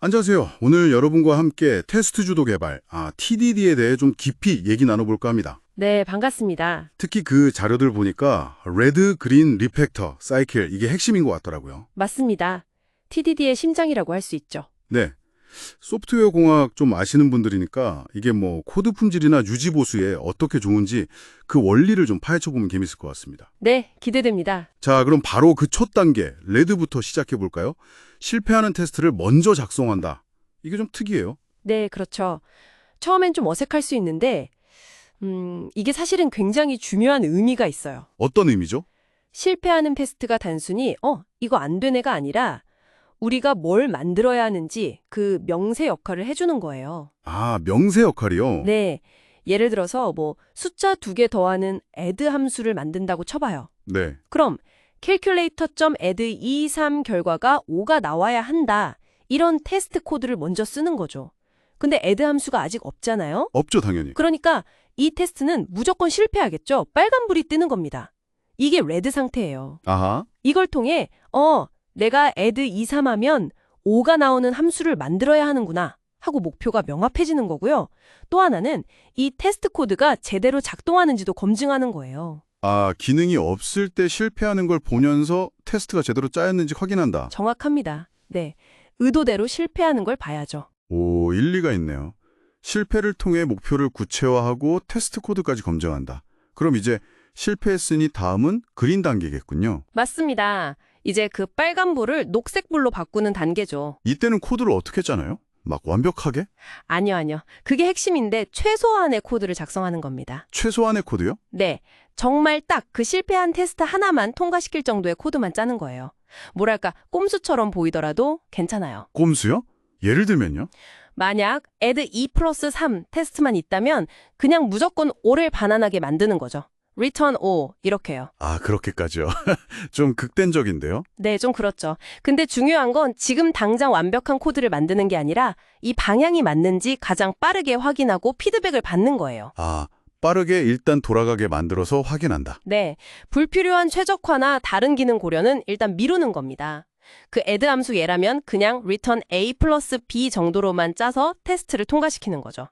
안녕하세요. 오늘 여러분과 함께 테스트 주도 개발, TDD에 대해 좀 깊이 얘기 나눠볼까 합니다. 네, 반갑습니다. 특히 그 자료들 보니까 레드, 그린, 리팩터, 사이클 이게 핵심인 것 같더라고요. 맞습니다. TDD의 심장이라고 할 수 있죠. 네. 소프트웨어 공학 좀 아시는 분들이니까 이게 뭐 코드 품질이나 유지 보수에 어떻게 좋은지 그 원리를 좀 파헤쳐보면 재밌을 것 같습니다. 네, 기대됩니다. 자, 그럼 바로 그 첫 단계, 레드부터 시작해볼까요? 실패하는 테스트를 먼저 작성한다. 이게 좀 특이해요. 네, 그렇죠. 처음엔 좀 어색할 수 있는데, 이게 사실은 굉장히 중요한 의미가 있어요. 어떤 의미죠? 실패하는 테스트가 단순히, 이거 안 되네가 아니라, 우리가 뭘 만들어야 하는지 그 명세 역할을 해주는 거예요. 명세 역할이요? 네, 예를 들어서 숫자 2개 더하는 add 함수를 만든다고 쳐봐요. 네. 그럼 calculator.add 23 결과가 5가 나와야 한다. 이런 테스트 코드를 먼저 쓰는 거죠. 근데 add 함수가 아직 없잖아요. 없죠, 당연히. 그러니까 이 테스트는 무조건 실패하겠죠. 빨간불이 뜨는 겁니다. 이게 레드 상태예요. 아하. 이걸 통해 내가 add 23 하면 5가 나오는 함수를 만들어야 하는구나 하고 목표가 명확해지는 거고요. 또 하나는 이 테스트 코드가 제대로 작동하는지도 검증하는 거예요. 기능이 없을 때 실패하는 걸 보면서 테스트가 제대로 짜였는지 확인한다. 정확합니다. 네, 의도대로 실패하는 걸 봐야죠. 오, 일리가 있네요. 실패를 통해 목표를 구체화하고 테스트 코드까지 검증한다. 그럼 이제 실패했으니 다음은 그린 단계겠군요. 맞습니다. 이제 그 빨간불을 녹색불로 바꾸는 단계죠. 이때는 코드를 어떻게 짜나요? 막 완벽하게? 아니요. 그게 핵심인데 최소한의 코드를 작성하는 겁니다. 최소한의 코드요? 네, 정말 딱 그 실패한 테스트 하나만 통과시킬 정도의 코드만 짜는 거예요. 뭐랄까, 꼼수처럼 보이더라도 괜찮아요. 꼼수요? 예를 들면요? 만약 add 2+3 테스트만 있다면 그냥 무조건 5를 반환하게 만드는 거죠. return 5 이렇게요. 그렇게까지요. 좀 극단적인데요? 네, 좀 그렇죠. 근데 중요한 건 지금 당장 완벽한 코드를 만드는 게 아니라 이 방향이 맞는지 가장 빠르게 확인하고 피드백을 받는 거예요. 빠르게 일단 돌아가게 만들어서 확인한다. 네, 불필요한 최적화나 다른 기능 고려는 일단 미루는 겁니다. 그 add 함수 예라면 그냥 return a 플러스 b 정도로만 짜서 테스트를 통과시키는 거죠.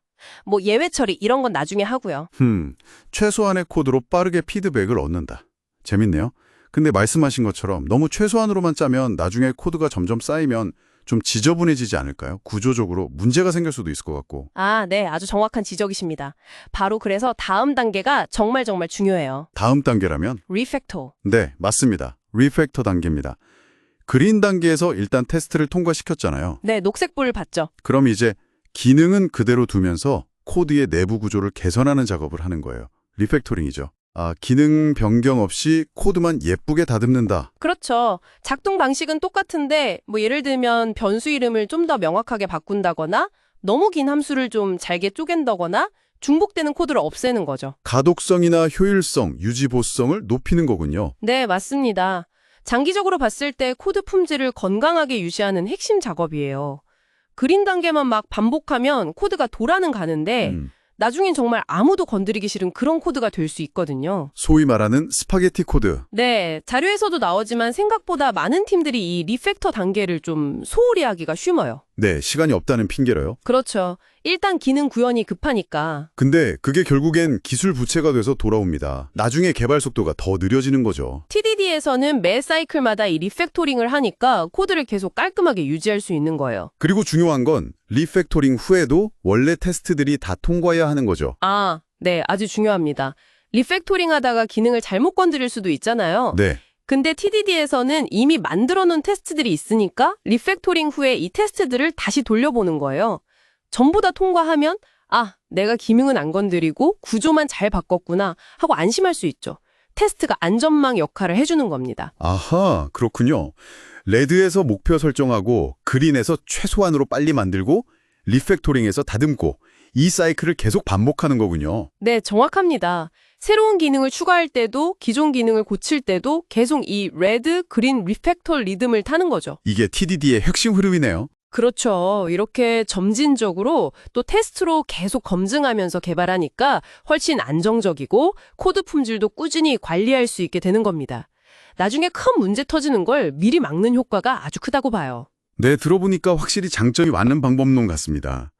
예외 처리 이런 건 나중에 하고요. 최소한의 코드로 빠르게 피드백을 얻는다. 재밌네요. 근데 말씀하신 것처럼 너무 최소한으로만 짜면 나중에 코드가 점점 쌓이면 좀 지저분해지지 않을까요? 구조적으로 문제가 생길 수도 있을 것 같고. 네, 아주 정확한 지적이십니다. 바로 그래서 다음 단계가 정말 중요해요. 다음 단계라면? 리팩터. 네, 맞습니다. 리팩터 단계입니다. 그린 단계에서 일단 테스트를 통과시켰잖아요. 네, 녹색불을 봤죠. 그럼 이제 기능은 그대로 두면서 코드의 내부 구조를 개선하는 작업을 하는 거예요. 리팩토링이죠. 기능 변경 없이 코드만 예쁘게 다듬는다. 그렇죠. 작동 방식은 똑같은데 예를 들면 변수 이름을 좀 더 명확하게 바꾼다거나 너무 긴 함수를 좀 잘게 쪼갠다거나 중복되는 코드를 없애는 거죠. 가독성이나 효율성, 유지보수성을 높이는 거군요. 네, 맞습니다. 장기적으로 봤을 때 코드 품질을 건강하게 유지하는 핵심 작업이에요. 그린 단계만 막 반복하면 코드가 돌아는 가는데 나중엔 정말 아무도 건드리기 싫은 그런 코드가 될 수 있거든요. 소위 말하는 스파게티 코드. 네, 자료에서도 나오지만 생각보다 많은 팀들이 이 리팩터 단계를 좀 소홀히 하기가 쉬워요. 네, 시간이 없다는 핑계로요. 그렇죠. 일단 기능 구현이 급하니까. 근데 그게 결국엔 기술 부채가 돼서 돌아옵니다. 나중에 개발 속도가 더 느려지는 거죠. TDD에서는 매 사이클마다 이 리팩토링을 하니까 코드를 계속 깔끔하게 유지할 수 있는 거예요. 그리고 중요한 건 리팩토링 후에도 원래 테스트들이 다 통과해야 하는 거죠. 네, 아주 중요합니다. 리팩토링 하다가 기능을 잘못 건드릴 수도 있잖아요. 네. 근데 TDD에서는 이미 만들어 놓은 테스트들이 있으니까 리팩토링 후에 이 테스트들을 다시 돌려보는 거예요. 전부 다 통과하면 내가 기능은 안 건드리고 구조만 잘 바꿨구나 하고 안심할 수 있죠. 테스트가 안전망 역할을 해주는 겁니다. 아하, 그렇군요. 레드에서 목표 설정하고 그린에서 최소한으로 빨리 만들고 리팩토링에서 다듬고 이 사이클을 계속 반복하는 거군요. 네, 정확합니다. 새로운 기능을 추가할 때도 기존 기능을 고칠 때도 계속 이 레드, 그린, 리팩터 리듬을 타는 거죠. 이게 TDD의 핵심 흐름이네요. 그렇죠. 이렇게 점진적으로 또 테스트로 계속 검증하면서 개발하니까 훨씬 안정적이고 코드 품질도 꾸준히 관리할 수 있게 되는 겁니다. 나중에 큰 문제 터지는 걸 미리 막는 효과가 아주 크다고 봐요. 네, 들어보니까 확실히 장점이 많은 방법론 같습니다.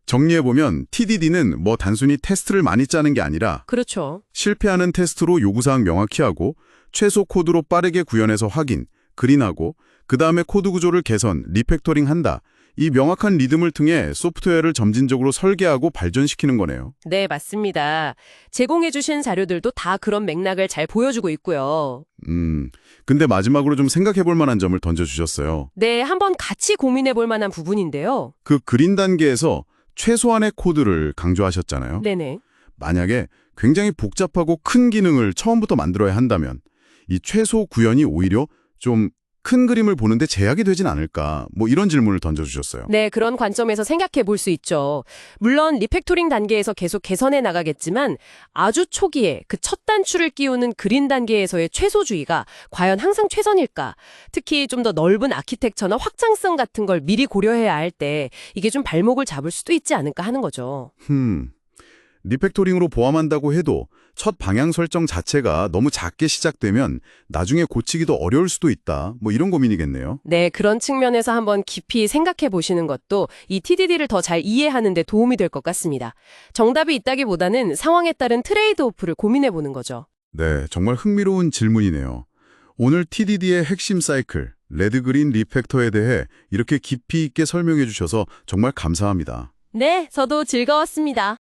정리해보면 TDD는 뭐 단순히 테스트를 많이 짜는 게 아니라 그렇죠. 실패하는 테스트로 요구사항 명확히 하고 최소 코드로 빠르게 구현해서 확인, 그린하고 그 다음에 코드 구조를 개선, 리팩토링 한다. 이 명확한 리듬을 통해 소프트웨어를 점진적으로 설계하고 발전시키는 거네요. 네, 맞습니다. 제공해주신 자료들도 다 그런 맥락을 잘 보여주고 있고요. 근데 마지막으로 좀 생각해볼 만한 점을 던져주셨어요. 네, 한번 같이 고민해볼 만한 부분인데요. 그 그린 단계에서 최소한의 코드를 강조하셨잖아요. 네네. 만약에 굉장히 복잡하고 큰 기능을 처음부터 만들어야 한다면 이 최소 구현이 오히려 좀 큰 그림을 보는데 제약이 되진 않을까? 뭐 이런 질문을 던져주셨어요. 네, 그런 관점에서 생각해 볼 수 있죠. 물론 리팩토링 단계에서 계속 개선해 나가겠지만 아주 초기에 그 첫 단추를 끼우는 그린 단계에서의 최소주의가 과연 항상 최선일까? 특히 좀 더 넓은 아키텍처나 확장성 같은 걸 미리 고려해야 할 때 이게 좀 발목을 잡을 수도 있지 않을까 하는 거죠. 리팩토링으로 보완한다고 해도 첫 방향 설정 자체가 너무 작게 시작되면 나중에 고치기도 어려울 수도 있다. 뭐 이런 고민이겠네요. 네, 그런 측면에서 한번 깊이 생각해 보시는 것도 이 TDD를 더 잘 이해하는 데 도움이 될 것 같습니다. 정답이 있다기보다는 상황에 따른 트레이드오프를 고민해 보는 거죠. 네, 정말 흥미로운 질문이네요. 오늘 TDD의 핵심 사이클, 레드그린 리팩터에 대해 이렇게 깊이 있게 설명해 주셔서 정말 감사합니다. 네, 저도 즐거웠습니다.